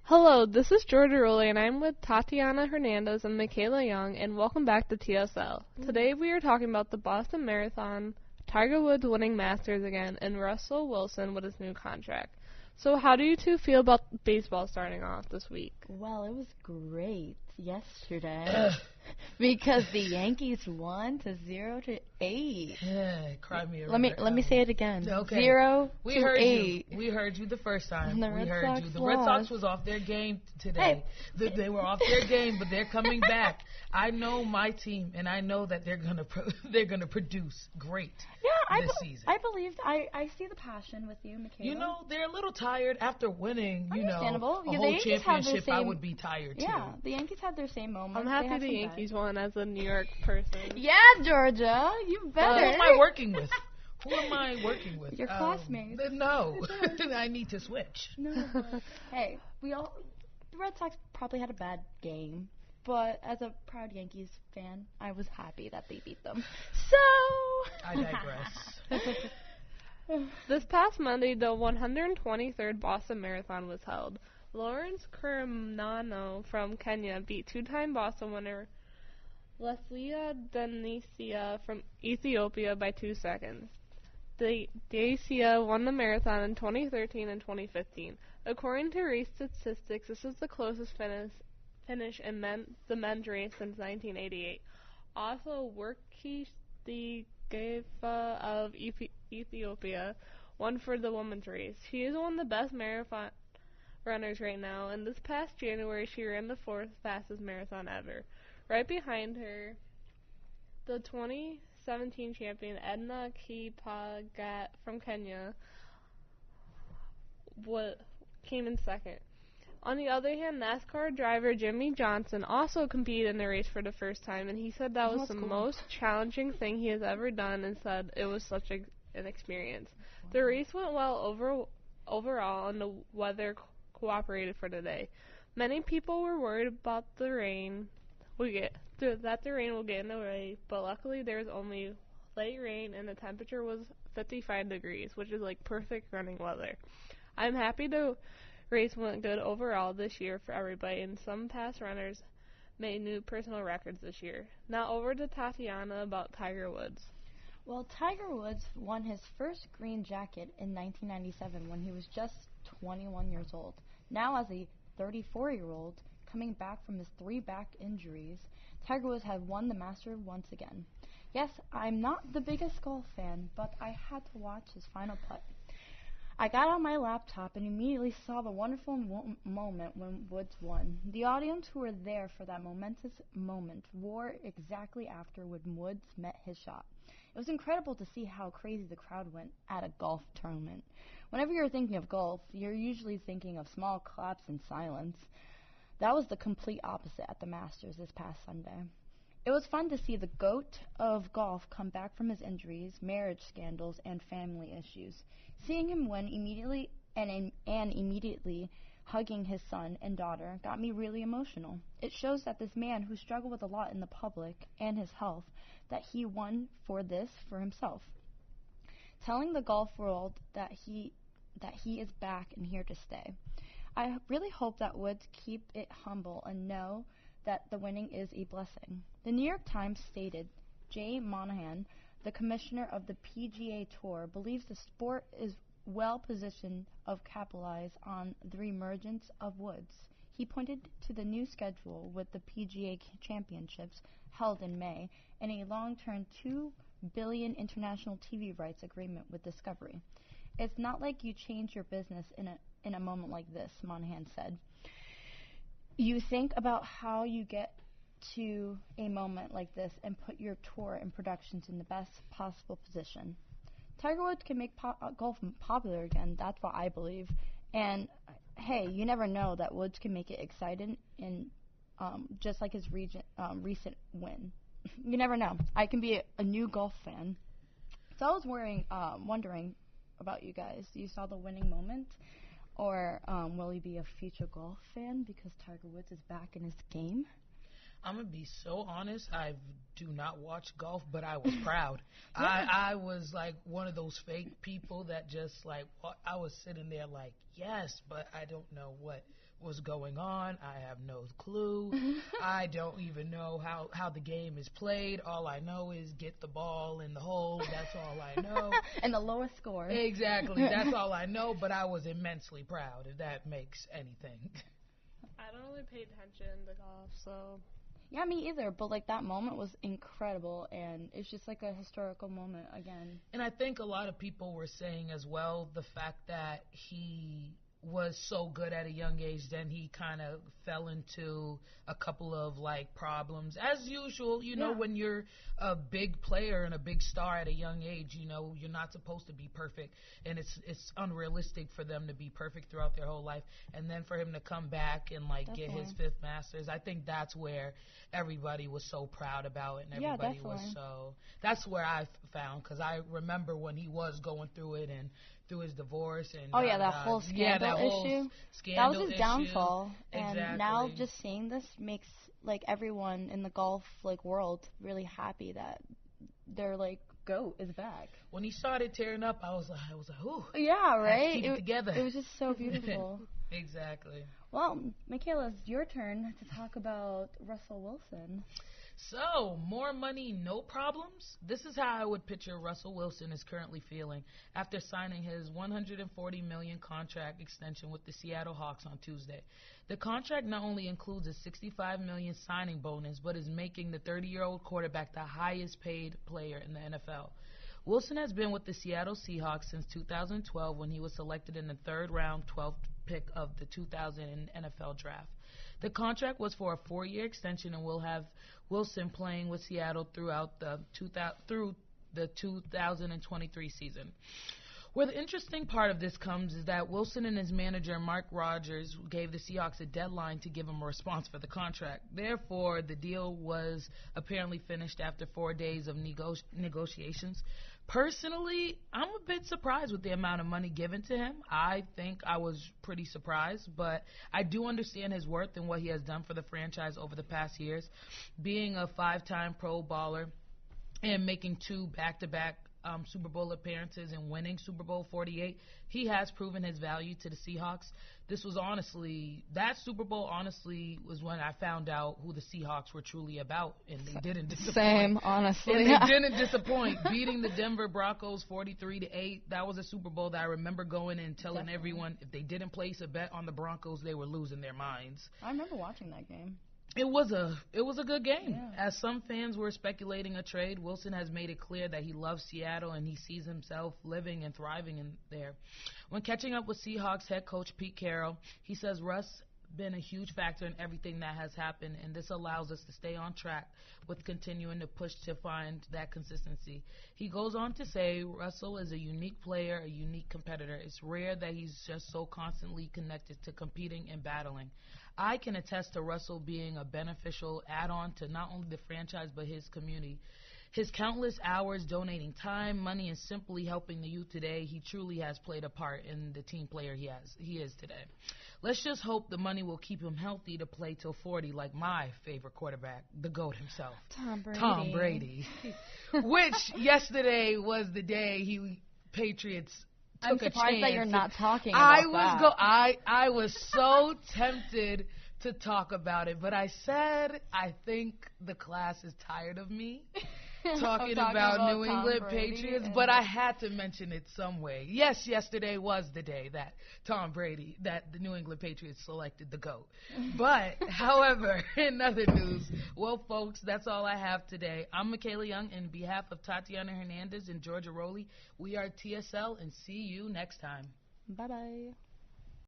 Hello, this is Georgia Rowley, and I'm with Tatiana Hernandez and Michaela Young, and welcome back to TSL. Today we are talking about the Boston Marathon, Tiger Woods winning Masters again, and Russell Wilson with his new contract. So how do you two feel about baseball starting off this week? Well, it was great yesterday because the Yankees won to 0-8. Cry me a Let me say it again. Okay. 0-8. We heard you the first time. And We heard you. The Red Sox was off their game today. Hey. They were off their game, but they're coming back. I know my team, and I know that they're gonna produce great this season. I believed. I see the passion with you, Michaela. You know, they're a little tired after winning. Understandable. A whole championship. I would be tired too. Yeah, the Yankees had their same moment. I'm happy the Yankees won as a New York person. Yeah, Georgia, you better. Who am I working with? Your classmates. No, I need to switch. No. Hey, the Red Sox probably had a bad game, but as a proud Yankees fan, I was happy that they beat them. So I digress. This past Monday, the 123rd Boston Marathon was held. Lawrence Kurimano from Kenya beat two-time Boston winner Leslia Denisia from Ethiopia by 2 seconds. Denisia won the marathon in 2013 and 2015. According to race statistics, this is the closest finish in the men's race since 1988. Also, Workish the Gefa of Ethiopia won for the women's race. She is one of the best marathon runners right now, and this past January she ran the 4th fastest marathon ever. Right behind her, the 2017 champion Edna Kiplagat from Kenya came in second. On the other hand, NASCAR driver Jimmy Johnson also competed in the race for the first time, and he said that was the most challenging thing he has ever done, and said it was such an experience. The race went well overall, and the weather cooperated for the day. Many people were worried about the rain will get in the way, but luckily there was only light rain, and the temperature was 55 degrees, which is like perfect running weather. I'm happy the race went good overall this year for everybody, and some past runners made new personal records this year. Now over to Tatiana about Tiger Woods. Well, Tiger Woods won his first green jacket in 1997 when he was just 21 years old. Now, as a 34-year-old, coming back from his 3 back injuries, Tiger Woods had won the Masters once again. Yes, I'm not the biggest golf fan, but I had to watch his final putt. I got on my laptop and immediately saw the wonderful moment when Woods won. The audience who were there for that momentous moment roared exactly after when Woods met his shot. It was incredible to see how crazy the crowd went at a golf tournament. Whenever you're thinking of golf, you're usually thinking of small claps and silence. That was the complete opposite at the Masters this past Sunday. It was fun to see the GOAT of golf come back from his injuries, marriage scandals, and family issues. Seeing him win immediately and immediately hugging his son and daughter got me really emotional. It shows that this man who struggled with a lot in the public and his health, that he won for himself. Telling the golf world that he is back and here to stay. I really hope that Woods keep it humble and know that the winning is a blessing. The New York Times stated, Jay Monahan, the commissioner of the PGA Tour, believes the sport is well positioned to capitalize on the reemergence of Woods. He pointed to the new schedule with the PGA Championships held in May and a long-term $2 billion international TV rights agreement with Discovery. It's not like you change your business in a moment like this, Monahan said. You think about how you get to a moment like this and put your tour and productions in the best possible position. Tiger Woods can make golf popular again. That's what I believe. And hey, you never know that Woods can make it exciting, and just like his recent win. You never know. I can be a new golf fan. So I was wondering about you guys. You saw the winning moment, or will he be a future golf fan because Tiger Woods is back in his game? I'm gonna be so honest. I do not watch golf, but I was proud. I was like one of those fake people that just like I was sitting there like yes, but I don't know what was going on. I have no clue. I don't even know how the game is played. All I know is get the ball in the hole. That's all I know. And the lowest score. Exactly. That's all I know. But I was immensely proud. If that makes anything. I don't really pay attention to golf, so. Yeah, me either. But like that moment was incredible, and it's just like a historical moment again. And I think a lot of people were saying as well the fact that he was so good at a young age, then he kind of fell into a couple of like problems as usual. You know, when you're a big player and a big star at a young age, you know, you're not supposed to be perfect, and it's unrealistic for them to be perfect throughout their whole life. And then for him to come back and like get his 5th Masters, I think that's where everybody was so proud about it, and everybody was so. That's where I found, because I remember when he was going through it and through his divorce and that whole scandal issue. That was his downfall. Exactly. And now just seeing this makes like everyone in the golf like world really happy that their like GOAT is back. When he started tearing up, I was like, ooh. Yeah, right. Keep it together. It was just so beautiful. Exactly. Well, Michaela, it's your turn to talk about Russell Wilson. So, more money, no problems? This is how I would picture Russell Wilson is currently feeling after signing his $140 million contract extension with the Seattle Hawks on Tuesday. The contract not only includes a $65 million signing bonus, but is making the 30-year-old quarterback the highest paid player in the NFL. Wilson has been with the Seattle Seahawks since 2012 when he was selected in the 3rd round, 12th pick of the 2000 NFL draft. The contract was for a 4-year extension and will have Wilson playing with Seattle throughout through the 2023 season. Where the interesting part of this comes is that Wilson and his manager, Mark Rodgers, gave the Seahawks a deadline to give him a response for the contract. Therefore, the deal was apparently finished after 4 days of negotiations. Personally, I'm a bit surprised with the amount of money given to him. I think I was pretty surprised, but I do understand his worth and what he has done for the franchise over the past years. Being a 5-time Pro Bowler and making 2 back-to-back Super Bowl appearances and winning Super Bowl 48, he has proven his value to the Seahawks. That Super Bowl honestly was when I found out who the Seahawks were truly about, and they didn't disappoint. Same, honestly. And they didn't disappoint. Beating the Denver Broncos 43-8, that was a Super Bowl that I remember going and telling everyone if they didn't place a bet on the Broncos, they were losing their minds. I remember watching that game. It was a good game. Yeah. As some fans were speculating a trade, Wilson has made it clear that he loves Seattle and he sees himself living and thriving in there. When catching up with Seahawks head coach Pete Carroll, he says Russ been a huge factor in everything that has happened, and this allows us to stay on track with continuing to push to find that consistency. He goes on to say Russell is a unique player, a unique competitor. It's rare that he's just so constantly connected to competing and battling. I can attest to Russell being a beneficial add-on to not only the franchise but his community. His countless hours donating time, money, and simply helping the youth today, he truly has played a part in the team player he is today. Let's just hope the money will keep him healthy to play till 40 like my favorite quarterback, the GOAT himself, Tom Brady. Which yesterday was the day Patriots took a chance. I'm surprised that you're not talking about that. I was so tempted to talk about it, but I said I think the class is tired of me talking about New England Patriots, but I had to mention it some way. Yes, yesterday was the day that the New England Patriots selected the GOAT. But, however, in other news, well, folks, that's all I have today. I'm Michaela Young. In behalf of Tatiana Hernandez and Georgia Rowley, we are TSL, and see you next time. Bye-bye.